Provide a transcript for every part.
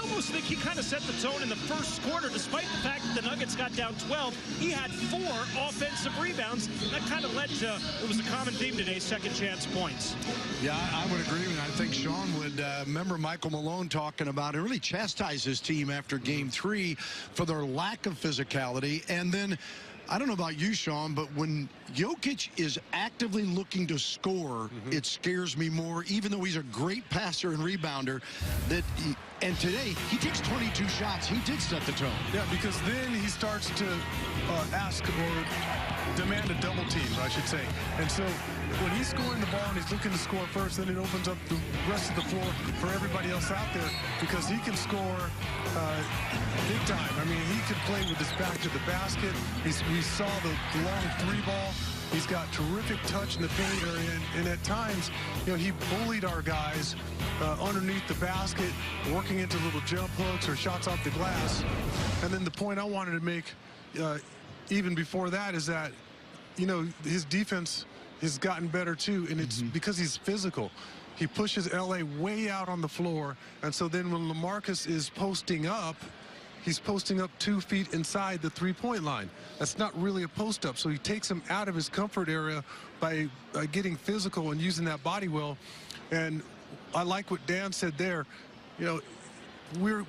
almost think he kind of set the tone in the first quarter, despite the fact that the Nuggets got down 12. He had 4 offensive rebounds. That kind of led to, it was a common theme today, second chance points. Yeah, I would agree. And I think Sean would remember Michael Malone talking about it, really chastise his team after game 3 for their lack of physicality. And then, I don't know about you, Sean, but when Jokic is actively looking to score, it scares me more, even though he's a great passer and rebounder. And today, he takes 22 shots. He did set the tone. Yeah, because then he starts to ask or demand a double team, I should say. And so when he's scoring the ball and he's looking to score first, then it opens up the rest of the floor for everybody else out there, because he can score big time. I mean, he could play with his back to the basket. We saw the long 3-ball. He's got terrific touch in the paint area, and at times, you know, he bullied our guys underneath the basket, working into little jump hooks or shots off the glass. And then the point I wanted to make even before that is that, you know, his defense has gotten better too, and it's because he's physical. He pushes LA way out on the floor, and so then when LaMarcus is posting up, he's posting up 2 feet inside the 3-point line. That's not really a post-up, so he takes him out of his comfort area by getting physical and using that body well. And I like what Dan said there. You know,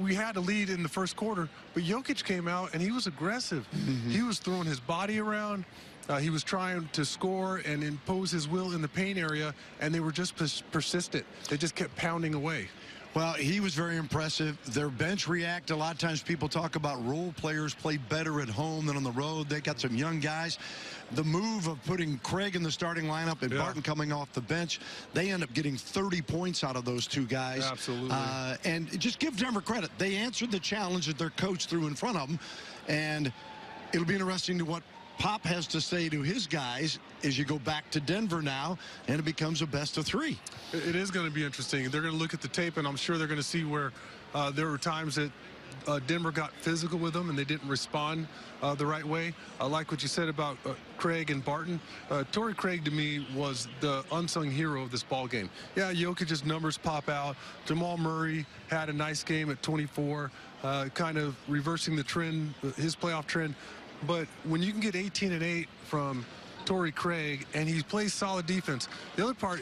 we had a lead in the first quarter, but Jokic came out and he was aggressive. He was throwing his body around. He was trying to score and impose his will in the paint area, and they were just persistent. They just kept pounding away. Well, he was very impressive. Their bench react. A lot of times people talk about role players play better at home than on the road. They got some young guys. The move of putting Craig in the starting lineup and Barton coming off the bench, they end up getting 30 points out of those 2 guys. Absolutely. And just give Denver credit. They answered the challenge that their coach threw in front of them. And it'll be interesting to what Pop has to say to his guys as you go back to Denver now, and it becomes a best of 3. It is going to be interesting. They're going to look at the tape, and I'm sure they're going to see where there were times that Denver got physical with them and they didn't respond the right way. I like what you said about Craig and Barton. Torrey Craig, to me, was the unsung hero of this ball game. Yeah, Jokic's numbers pop out. Jamal Murray had a nice game at 24, kind of reversing the trend, his playoff trend. But when you can get 18 and 8 from Torrey Craig and he plays solid defense, the other part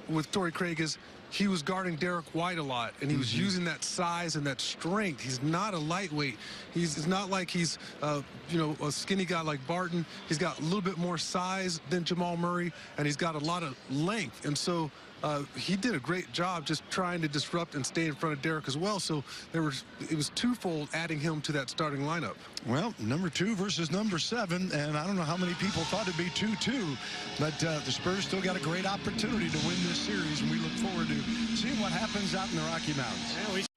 with Torrey Craig is he was guarding Derrick White a lot, and he was using that size and that strength. He's not a lightweight. It's not like he's, you know, a skinny guy like Barton. He's got a little bit more size than Jamal Murray, and he's got a lot of length. And so he did a great job just trying to disrupt and stay in front of Derrick as well. So it was twofold adding him to that starting lineup. Well, number 2 versus number 7, and I don't know how many people thought it'd be 2-2, but the Spurs still got a great opportunity to win this series, and we look forward to seeing what happens out in the Rocky Mountains.